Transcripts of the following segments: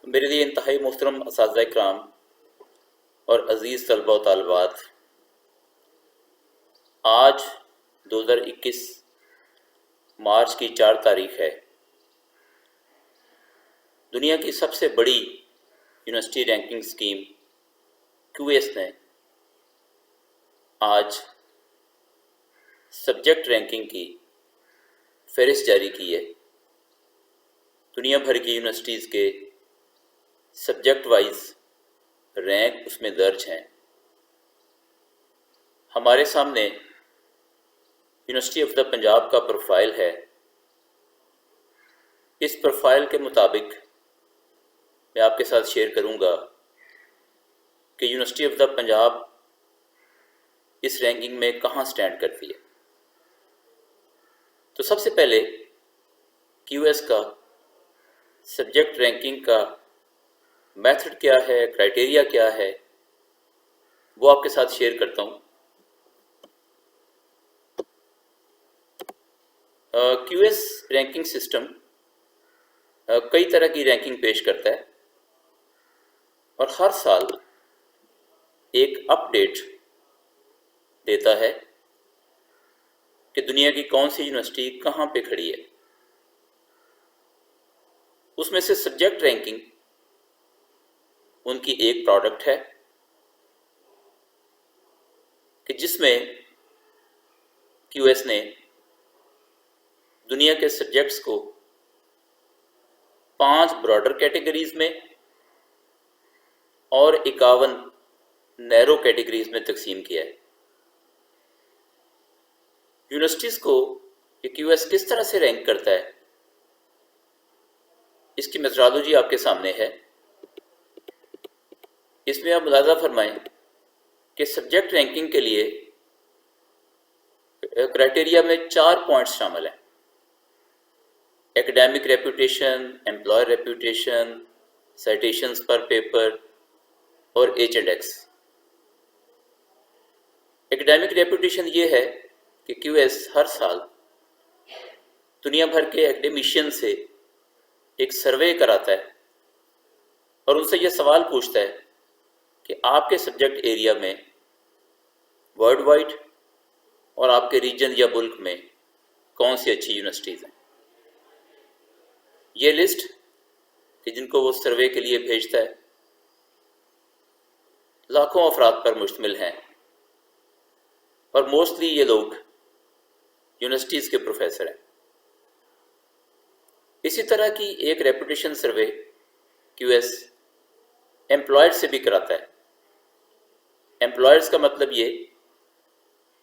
میرے لیے انتہائی محترم اساتذہ کرام اور عزیز طلبہ و طالبات، آج 2021 مارچ کی 4 تاریخ ہے۔ دنیا کی سب سے بڑی یونیورسٹی رینکنگ سکیم QS نے آج سبجیکٹ رینکنگ کی فہرست جاری کی ہے۔ دنیا بھر کی یونیورسٹیز کے سبجیکٹ وائز رینک اس میں درج ہیں۔ ہمارے سامنے یونیورسٹی آف دا پنجاب کا پروفائل ہے۔ اس پروفائل کے مطابق میں آپ کے ساتھ شیئر کروں گا کہ یونیورسٹی آف دا پنجاب اس رینکنگ میں کہاں سٹینڈ کرتی ہے۔ تو سب سے پہلے QS کا سبجیکٹ رینکنگ کا میتھڈ کیا ہے، کرائٹیریا کیا ہے، وہ آپ کے ساتھ شیئر کرتا ہوں۔ QS رینکنگ سسٹم کئی طرح کی رینکنگ پیش کرتا ہے اور ہر سال ایک اپ ڈیٹ دیتا ہے کہ دنیا کی کون سی یونیورسٹی کہاں پہ کھڑی ہے۔ اس میں سے سبجیکٹ رینکنگ ان کی ایک پروڈکٹ ہے کہ جس میں QS نے دنیا کے سبجیکٹس کو 5 براڈر کیٹیگریز میں اور 51 نیرو کیٹیگریز میں تقسیم کیا ہے۔ یونیورسٹیز کو یہ QS کس طرح سے رینک کرتا ہے، اس کی میتھڈالوجی آپ کے سامنے ہے۔ اس میں آپ ملاحظہ فرمائیں کہ سبجیکٹ رینکنگ کے لیے کرائٹیریا میں 4 پوائنٹس شامل ہیں: ایکڈیمک ریپوٹیشن، امپلائر ریپوٹیشن، سائٹیشنز پر پیپر اور H&X۔ ایکڈیمک ریپوٹیشن یہ ہے کہ QS ہر سال دنیا بھر کے ایکڈیمیشین سے ایک سروے کراتا ہے اور ان سے یہ سوال پوچھتا ہے کہ آپ کے سبجیکٹ ایریا میں ورلڈ وائڈ اور آپ کے ریجن یا ملک میں کون سی اچھی یونیورسٹیز ہیں۔ یہ لسٹ کہ جن کو وہ سروے کے لیے بھیجتا ہے لاکھوں افراد پر مشتمل ہیں اور موسٹلی یہ لوگ یونیورسٹیز کے پروفیسر ہیں۔ اسی طرح کی ایک ریپوٹیشن سروے QS امپلائر سے بھی کراتا ہے۔ امپلائرز کا مطلب یہ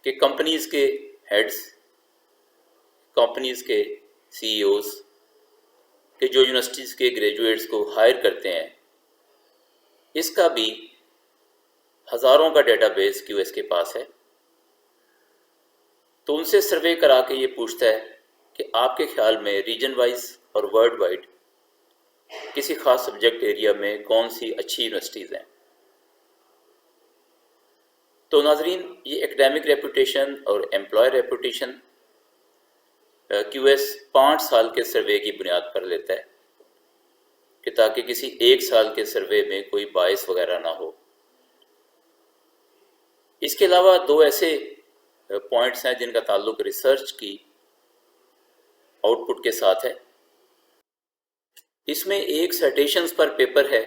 کہ کمپنیز کے ہیڈز، کمپنیز کے CEOs کہ جو یونیورسٹیز کے گریجویٹس کو ہائر کرتے ہیں، اس کا بھی ہزاروں کا ڈیٹا بیس QS کے پاس ہے۔ تو ان سے سروے کرا کے یہ پوچھتا ہے کہ آپ کے خیال میں ریجن وائز اور ورلڈ وائڈ کسی خاص سبجیکٹ ایریا میں کون سی اچھی یونیورسٹیز ہیں۔ تو ناظرین، یہ ایکڈیمک ریپوٹیشن اور امپلائر ریپوٹیشن QS 5 سال کے سروے کی بنیاد پر لیتا ہے کہ تاکہ کسی ایک سال کے سروے میں کوئی باعث وغیرہ نہ ہو۔ اس کے علاوہ 2 ایسے پوائنٹس ہیں جن کا تعلق ریسرچ کی آؤٹ پٹ کے ساتھ ہے۔ اس میں ایک سائٹیشنز پر پیپر ہے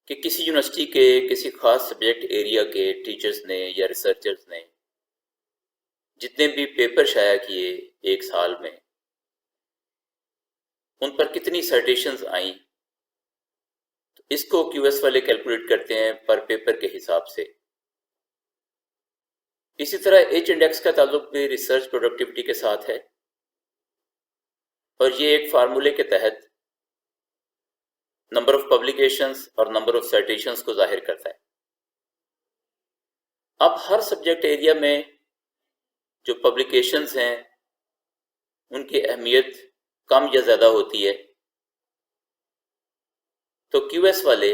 کہ کسی یونیورسٹی کے کسی خاص سبجیکٹ ایریا کے ٹیچرز نے یا ریسرچرز نے جتنے بھی پیپر شائع کیے ایک سال میں، ان پر کتنی سائٹیشنز آئیں، تو اس کو QS والے کیلکولیٹ کرتے ہیں پر پیپر کے حساب سے۔ اسی طرح H&X کا تعلق بھی ریسرچ پروڈکٹیوٹی کے ساتھ ہے اور یہ ایک فارمولے کے تحت نمبر آف پبلیکیشنز اور نمبر آف سائٹیشنز کو ظاہر کرتا ہے۔ اب ہر سبجیکٹ ایریا میں جو پبلیکیشنز ہیں ان کی اہمیت کم یا زیادہ ہوتی ہے، تو QS والے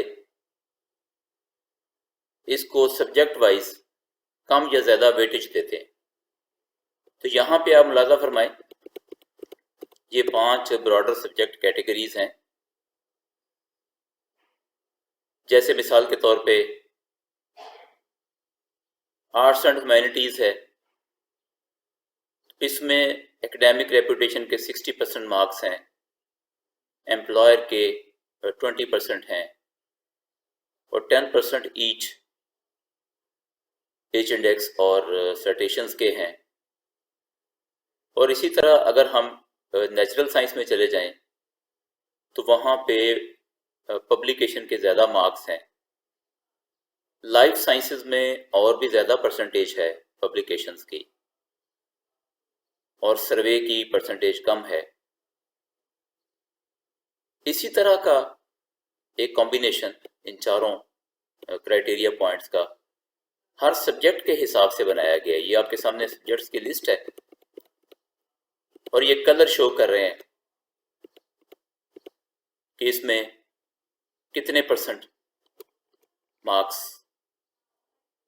اس کو سبجیکٹ وائز کم یا زیادہ ویٹیج دیتے ہیں۔ تو یہاں پہ آپ ملاحظہ فرمائیں، یہ 5 براڈر سبجیکٹ کیٹیگریز ہیں جیسے مثال کے طور پہ آرٹس اینڈ ہیومینٹیز ہے، اس میں ایکڈیمک ریپوٹیشن کے 60% مارکس ہیں، امپلائر کے 20% ہیں، اور 10% ایچ ایچ انڈیکس اور سٹیشنز کے ہیں۔ اور اسی طرح اگر ہم نیچرل سائنس میں چلے جائیں تو وہاں پہ پبلیکیشن کے زیادہ مارکس ہیں۔ لائف سائنسز میں اور بھی زیادہ پرسنٹیج ہے پبلیکیشنز کی، اور سروے کی پرسنٹیج کم ہے۔ اسی طرح کا ایک کمبینیشن ان چاروں کرائٹیریا پوائنٹس کا ہر سبجیکٹ کے حساب سے بنایا گیا ہے۔ یہ آپ کے سامنے سبجیکٹس کی لسٹ ہے، اور یہ کلر شو کر رہے ہیں کہ اس میں کتنے پرسنٹ مارکس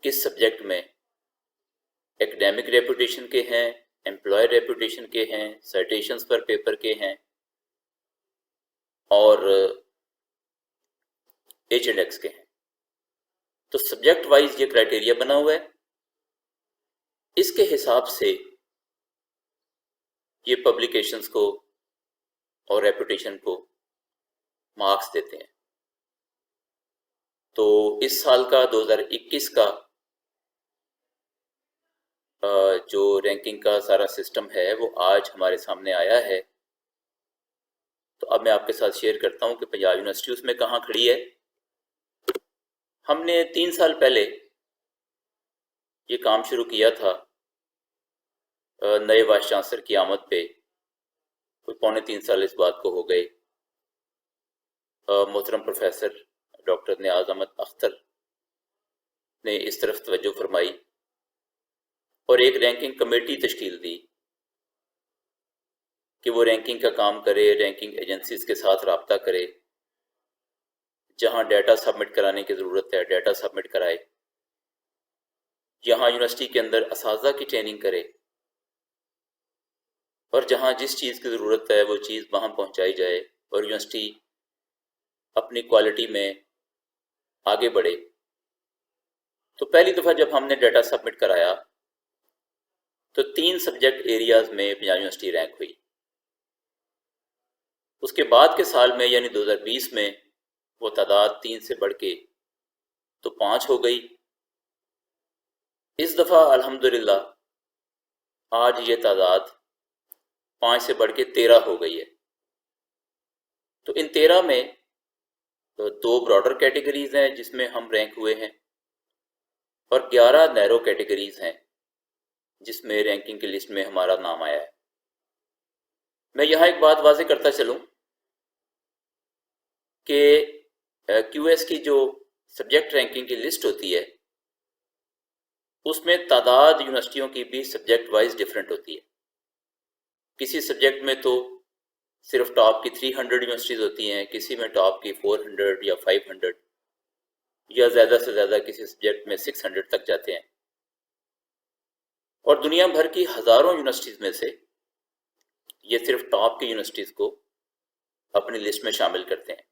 کس سبجیکٹ میں ایکڈیمک ریپوٹیشن کے ہیں، امپلائر ریپوٹیشن کے ہیں، سائٹیشنز پر پیپر کے ہیں، اور ایچ انڈیکس کے ہیں۔ تو سبجیکٹ وائز یہ کرائٹیریا بنا ہوا ہے، اس کے حساب سے یہ پبلیکیشنز کو اور ریپوٹیشن کو مارکس دیتے ہیں۔ تو اس سال کا 2021 کا جو رینکنگ کا سارا سسٹم ہے وہ آج ہمارے سامنے آیا ہے۔ تو اب میں آپ کے ساتھ شیئر کرتا ہوں کہ پنجاب یونیورسٹی اس میں کہاں کھڑی ہے۔ ہم نے 3 سال پہلے یہ کام شروع کیا تھا، نئے وائس چانسلر کی آمد پہ کوئی 3.25 سال اس بات کو ہو گئے۔ محترم پروفیسر ڈاکٹر نیاز احمد اختر نے اس طرف توجہ فرمائی اور ایک رینکنگ کمیٹی تشکیل دی کہ وہ رینکنگ کا کام کرے، رینکنگ ایجنسیز کے ساتھ رابطہ کرے، جہاں ڈیٹا سبمٹ کرانے کی ضرورت ہے ڈیٹا سبمٹ کرائے، یہاں یونیورسٹی کے اندر اساتذہ کی ٹریننگ کرے، اور جہاں جس چیز کی ضرورت ہے وہ چیز وہاں پہنچائی جائے، اور یونیورسٹی اپنی کوالٹی میں آگے بڑھے۔ تو پہلی دفعہ جب ہم نے ڈیٹا سبمٹ کرایا تو 3 سبجیکٹ ایریاز میں پنجاب یونیورسٹی رینک ہوئی۔ اس کے بعد کے سال میں یعنی 2020 میں وہ تعداد 3 سے بڑھ کے تو 5 ہو گئی۔ اس دفعہ الحمدللہ آج یہ تعداد 5 سے بڑھ کے 13 ہو گئی ہے۔ تو ان 13 میں 2 براڈر کیٹیگریز ہیں جس میں ہم رینک ہوئے ہیں، اور 11 نیرو کیٹیگریز ہیں جس میں رینکنگ کی لسٹ میں ہمارا نام آیا ہے۔ میں یہاں ایک بات واضح کرتا چلوں کہ کیو ایس کی جو سبجیکٹ رینکنگ کی لسٹ ہوتی ہے اس میں تعداد یونیورسٹیوں کی بھی سبجیکٹ وائز ڈیفرنٹ ہوتی ہے۔ کسی سبجیکٹ میں تو صرف ٹاپ کی 300 یونیورسٹیز ہوتی ہیں، کسی میں ٹاپ کی 400 یا 500، یا زیادہ سے زیادہ کسی سبجیکٹ میں 600 تک جاتے ہیں، اور دنیا بھر کی ہزاروں یونیورسٹیز میں سے یہ صرف ٹاپ کی یونیورسٹیز کو اپنی لسٹ میں شامل کرتے ہیں۔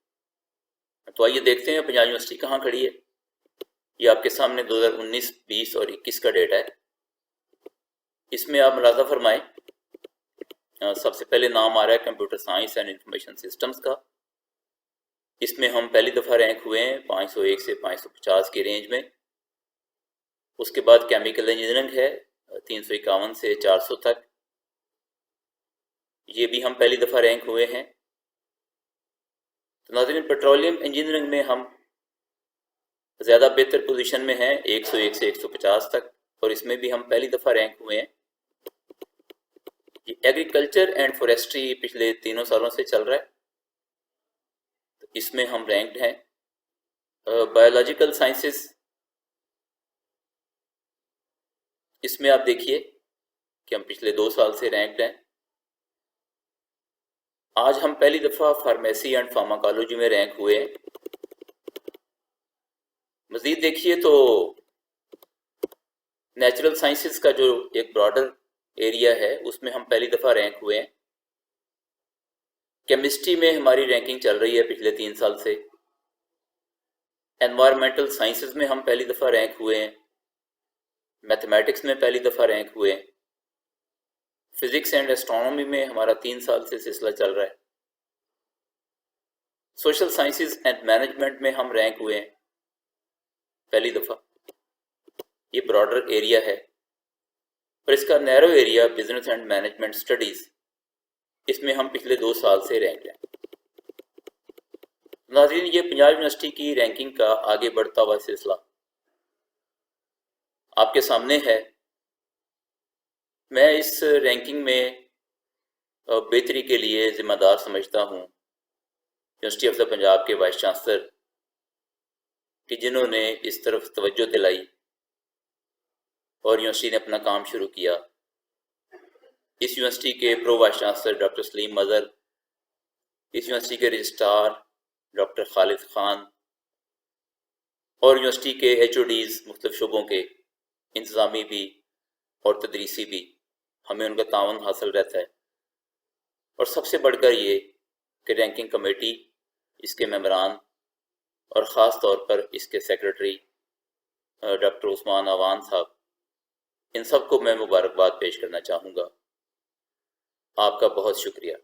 تو آئیے دیکھتے ہیں پنجاب یونیورسٹی کہاں کھڑی ہے۔ یہ آپ کے سامنے 2019، 20 اور 21 کا ڈیٹا ہے۔ اس میں آپ ملاحظہ فرمائیں، سب سے پہلے نام آ رہا ہے computer science and information systems کا۔ اس میں ہم پہلی دفعہ رینک ہوئے ہیں 501 سے 550 کی رینج میں۔ اس کے بعد کیمیکل انجینئرنگ ہے 351 سے 400 تک، یہ بھی ہم پہلی دفعہ رینک ہوئے ہیں۔ تو ناظرین، پیٹرولیم انجینئرنگ میں ہم زیادہ بہتر پوزیشن میں ہیں 101 سے 150 تک، اور اس میں بھی ہم پہلی دفعہ رینک ہوئے ہیں۔ ایگریکلچر اینڈ فورسٹری پچھلے 3 سالوں سے چل رہا ہے، تو اس میں ہم رینکڈ ہیں۔ بایولوجیکل سائنسز، اس میں آپ دیکھیے کہ ہم پچھلے 2 سال سے رینکڈ ہیں۔ آج ہم پہلی دفعہ فارمیسی اینڈ فارماکالوجی میں رینک ہوئے ہیں۔ مزید دیکھیے تو نیچرل سائنسز کا جو ایک براڈر ایریا ہے اس میں ہم پہلی دفعہ رینک ہوئے ہیں۔ کیمسٹری میں ہماری رینکنگ چل رہی ہے پچھلے 3 سال سے۔ انوائرمنٹل سائنسز میں ہم پہلی دفعہ رینک ہوئے ہیں، میتھمیٹکس میں پہلی دفعہ رینک ہوئے ہیں، فزکس اینڈ ایسٹرونومی میں ہمارا 3 سال سے سلسلہ چل رہا ہے، سوشل سائنسز اینڈ مینجمنٹ میں ہم رینک ہوئے ہیں پہلی دفعہ۔ یہ براڈر ایریا ہے، اور اس کا narrow area business and management studies, اس میں ہم پچھلے 2 سال سے رینک ہیں۔ ناظرین، یہ پنجاب یونیورسٹی کی رینکنگ کا آگے بڑھتا ہوا سلسلہ آپ کے سامنے ہے۔ میں اس رینکنگ میں بہتری کے لیے ذمہ دار سمجھتا ہوں یونیورسٹی آف دا پنجاب کے وائس چانسلر کہ جنہوں نے اس طرف توجہ دلائی اور یونیورسٹی نے اپنا کام شروع کیا۔ اس یونیورسٹی کے پرو وائس چانسلر ڈاکٹر سلیم مظہر، اس یونیورسٹی کے رجسٹرار ڈاکٹر خالد خان، اور یونیورسٹی کے ایچ او ڈیز مختلف شعبوں کے، انتظامی بھی اور تدریسی بھی، ہمیں ان کا تعاون حاصل رہتا ہے۔ اور سب سے بڑھ کر یہ کہ رینکنگ کمیٹی، اس کے ممبران، اور خاص طور پر اس کے سیکرٹری ڈاکٹر عثمان اعوان صاحب، ان سب کو میں مبارکباد پیش کرنا چاہوں گا۔ آپ کا بہت شکریہ۔